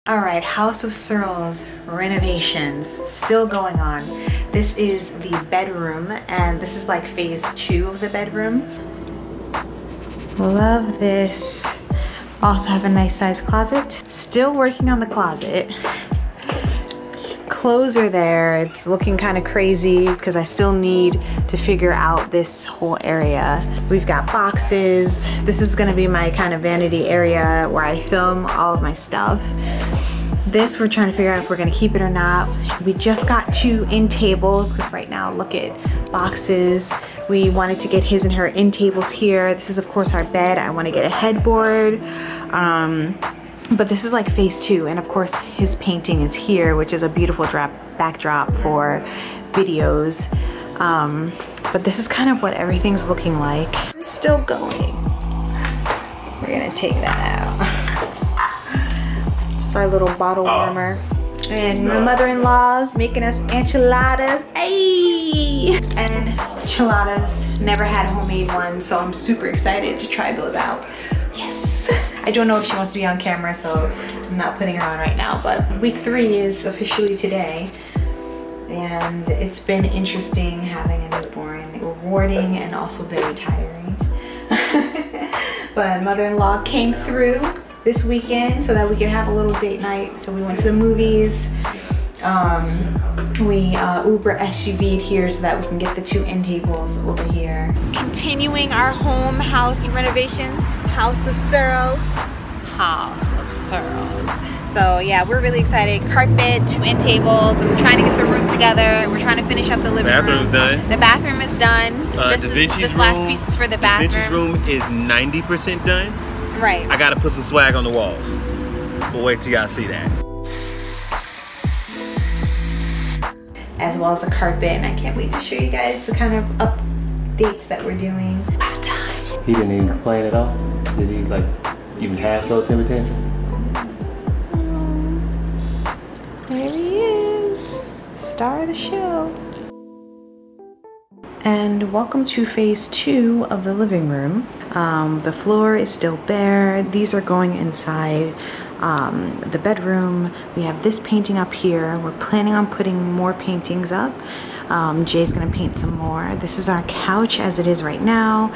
All right, House of Searles renovations still going on. This is the bedroom, and this is like phase 2 of the bedroom. Love this. Also have a nice size closet. Still working on the closet. Clothes are there. It's looking kind of crazy because I still need to figure out this whole area. We've got boxes. This is gonna be my kind of vanity area where I film all of my stuff. This we're trying to figure out if we're gonna keep it or not. We just got 2 end tables because right now look at boxes. We wanted to get his and her end tables here. This is of course our bed. I want to get a headboard. But this is like phase 2, and of course his painting is here, which is a beautiful backdrop for videos. But this is kind of what everything's looking like. It's still going. We're gonna take that out. It's our little bottle warmer. And my mother-in-law making us enchiladas. Ayy! And enchiladas, never had a homemade one, so I'm super excited to try those out. Yes! I don't know if she wants to be on camera, so I'm not putting her on right now, but week 3 is officially today. And it's been interesting having a newborn, rewarding and also very tiring. But mother-in-law came through this weekend so that we could have a little date night. So we went to the movies. We Uber SUV'd here so that we can get the 2 end tables over here. Continuing our home house renovation, House of Searles. House of Searles. So yeah, we're really excited. Carpet, 2 end tables. I'm trying to get the room together. We're trying to finish up the living room. Bathroom's done. The bathroom is done. This last piece is for the bathroom. Da Vinci's room is 90% done. Right. I gotta put some swag on the walls. But wait till y'all see that. As well as a carpet, and I can't wait to show you guys the kind of updates that we're doing. Out of time. He didn't even complain at all? Did he like even have those temper tantrums? There he is, star of the show. And welcome to phase 2 of the living room. The floor is still bare. These are going inside the bedroom. We have this painting up here. We're planning on putting more paintings up. Jay's gonna paint some more. This is our couch as it is right now.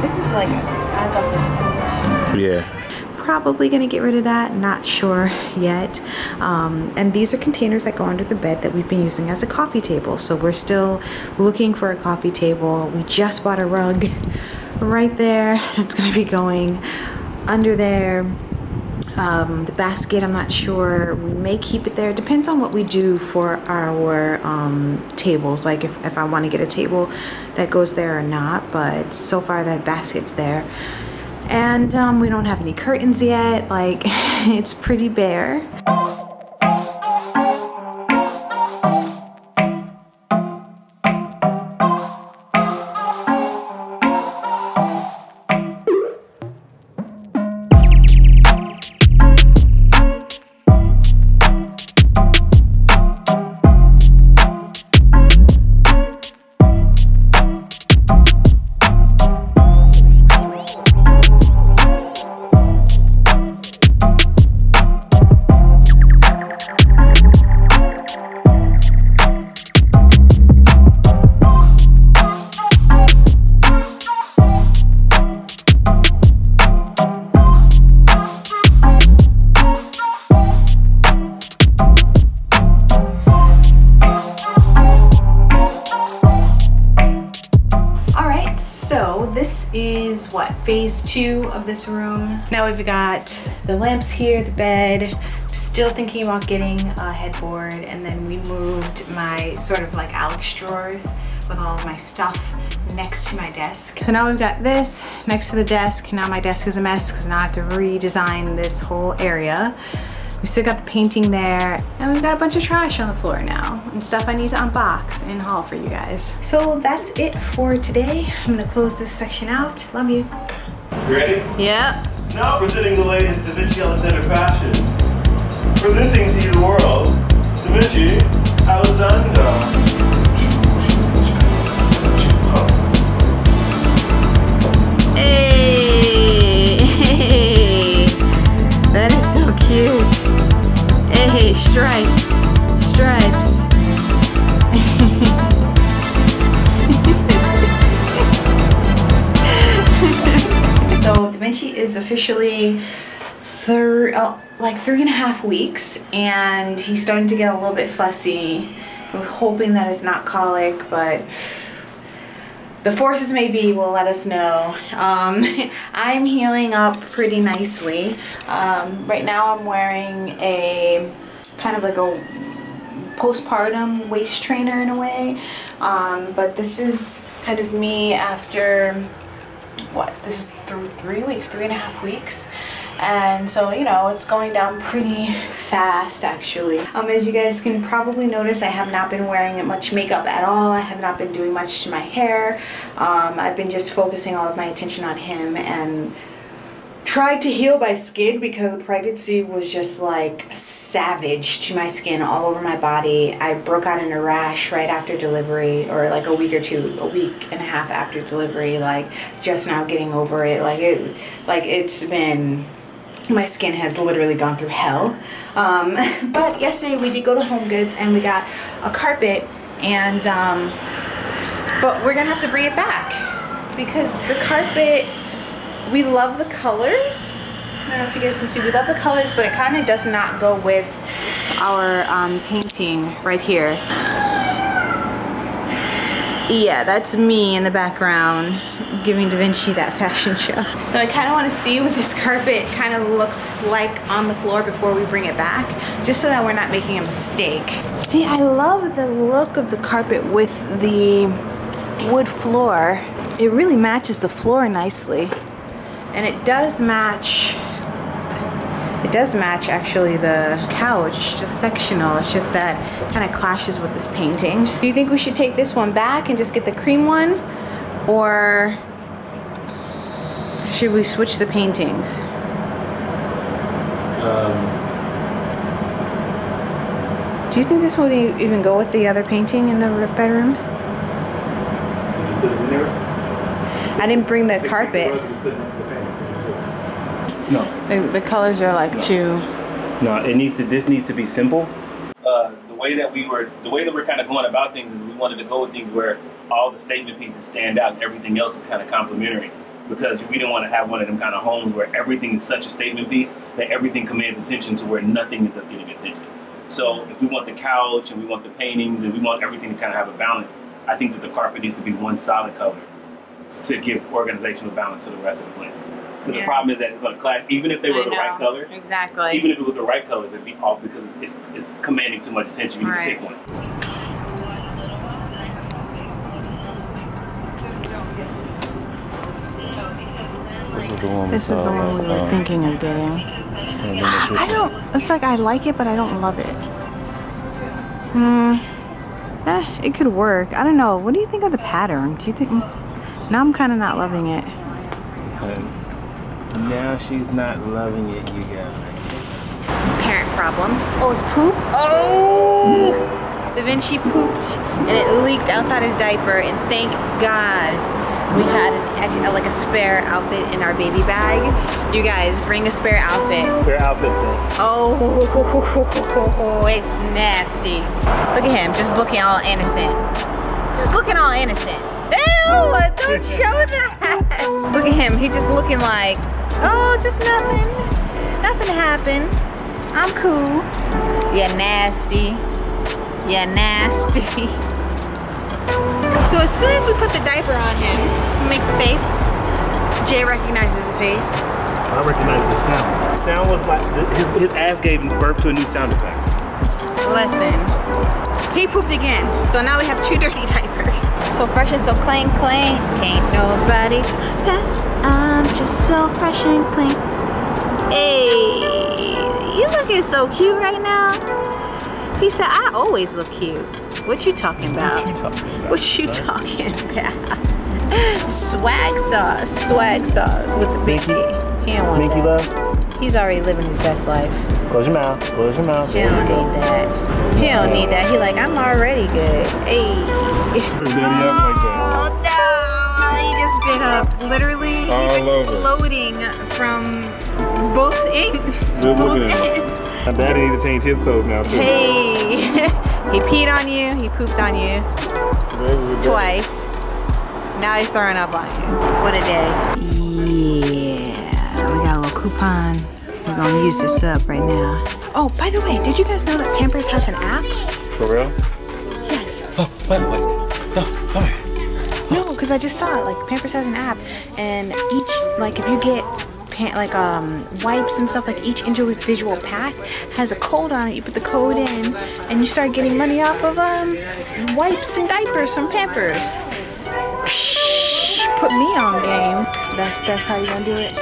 This is like, I love this couch. Yeah. Probably gonna get rid of that, not sure yet. And these are containers that go under the bed that we've been using as a coffee table. So we're still looking for a coffee table. We just bought a rug right there. That's gonna be going under there. The basket, I'm not sure. We may keep it there. It depends on what we do for our tables, like if I want to get a table that goes there or not. But so far that basket's there. And we don't have any curtains yet. Like, it's pretty bare. This is what, phase 2 of this room. Now we've got the lamps here, the bed. Still thinking about getting a headboard, and then we moved my sort of like Alex drawers with all of my stuff next to my desk. So now we've got this next to the desk. Now my desk is a mess because now I have to redesign this whole area. We still got the painting there, and we've got a bunch of trash on the floor now and stuff I need to unbox and haul for you guys. So that's it for today. I'm gonna close this section out. Love you. You ready? Yeah. Now presenting the latest Da Vinci Alexander fashions. Presenting to you the world, Da Vinci Alexander. is officially like 3.5 weeks, and he's starting to get a little bit fussy. We're hoping that it's not colic, but the forces may be will let us know. I'm healing up pretty nicely. Right now I'm wearing a kind of like a postpartum waist trainer in a way, but this is kind of me after what, this is 3.5 weeks, and so, you know, it's going down pretty fast actually. As you guys can probably notice, I have not been wearing much makeup at all. I have not been doing much to my hair. I've been just focusing all of my attention on him and tried to heal my skin, because pregnancy was just like savage to my skin all over my body. I broke out in a rash right after delivery, or like a week and a half after delivery, like just now getting over it. It's been, my skin has literally gone through hell. But yesterday we did go to Home Goods and we got a carpet, and but we're gonna have to bring it back because the carpet, we love the colors. I don't know if you guys can see, we love the colors, but it kind of does not go with our painting right here. Yeah, that's me in the background giving Da Vinci that fashion show. So I kind of want to see what this carpet kind of looks like on the floor before we bring it back, just so that we're not making a mistake. See, I love the look of the carpet with the wood floor. It really matches the floor nicely. And it does match actually the couch, just sectional. It's just that kind of clashes with this painting. Do you think we should take this one back and just get the cream one? Or should we switch the paintings? Do you think this would even go with the other painting in the bedroom? Did you put it in there? I didn't bring the carpet. No. The colors are like too. No, this needs to be simple. The way that we're kind of going about things is we wanted to go with things where all the statement pieces stand out and everything else is kind of complementary, because we didn't want to have one of them kind of homes where everything is such a statement piece that everything commands attention to where nothing ends up getting attention. So if we want the couch and we want the paintings and we want everything to kind of have a balance, I think that the carpet needs to be one solid color to give organizational balance to the rest of the place. Because the problem is that it's going to clash, even if they were the right colors. Exactly. Even if it was the right colors, it'd be off because it's commanding too much attention. You need to pick one. This is the one we were thinking of getting. It's like I like it, but I don't love it. It could work. I don't know. What do you think of the pattern? Do you think? Now I'm kind of not loving it. Now she's not loving it, you guys. Parent problems. Oh, it's poop? Oh! Da Vinci pooped and it leaked outside his diaper, and thank God we had like a spare outfit in our baby bag. You guys, bring a spare outfit. Spare outfits, man. Oh, it's nasty. Look at him, just looking all innocent. Just looking all innocent. Ew, don't show that. Look at him, he just looking like, oh, just nothing. Nothing happened. I'm cool. You're nasty. You're nasty. So as soon as we put the diaper on him, he makes a face. Jay recognizes the face. I recognize the sound. The sound was like, his ass gave birth to a new sound effect. Listen, he pooped again. So now we have 2 dirty diapers. So fresh and so clean, clean. Can't nobody pass. I'm just so fresh and clean. Hey, you looking so cute right now. He said, I always look cute. What you talking about? What you talking about? Swag sauce with the Mickey. He don't want Mickey that. love? He's already living his best life. Close your mouth. Close your mouth. He don't need that. He don't need that. He like, I'm already good. Hey. Oh no! He just been up. Literally, he's exploding from both ends. Both ends. My daddy need to change his clothes now too. Hey, he peed on you. He pooped on you. Twice. Now he's throwing up on you. What a day. Yeah, we got coupon. We're gonna use this up right now. Oh, by the way, did you guys know that Pampers has an app? For real? Yes. Oh, by the way. No, come here. No, because I just saw it. Like, Pampers has an app, and each, like, if you get wipes and stuff, like each individual pack has a code on it. You put the code in and you start getting money off of wipes and diapers from Pampers. Psh, put me on game. That's how you gonna do it.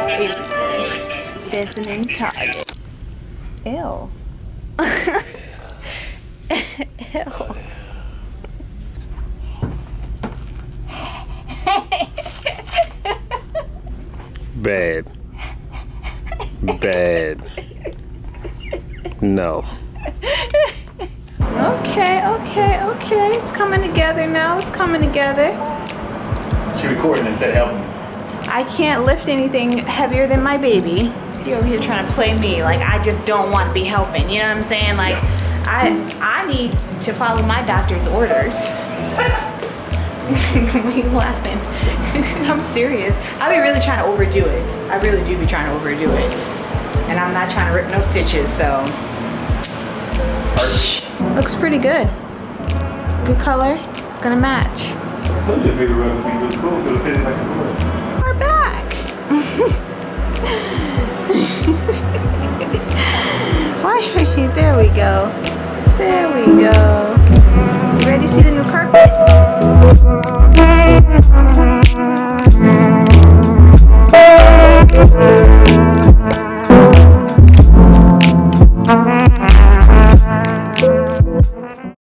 Hey, dancing in Target. Ew. Ew. Bad. Bad. No. Okay. It's coming together now. It's coming together. She's recording instead of helping me. I can't lift anything heavier than my baby. You're over here trying to play me like I just don't want to be helping. You know what I'm saying? Like, I need to follow my doctor's orders. Why are you laughing? I'm serious. I be really trying to overdo it. I really do be trying to overdo it. And I'm not trying to rip no stitches, so. Looks pretty good. Good color. Gonna match. I told you the baby rug would be really cool. It would fit like a glove. We're back. Why are you? There we go. There we go. You ready to see the new carpet?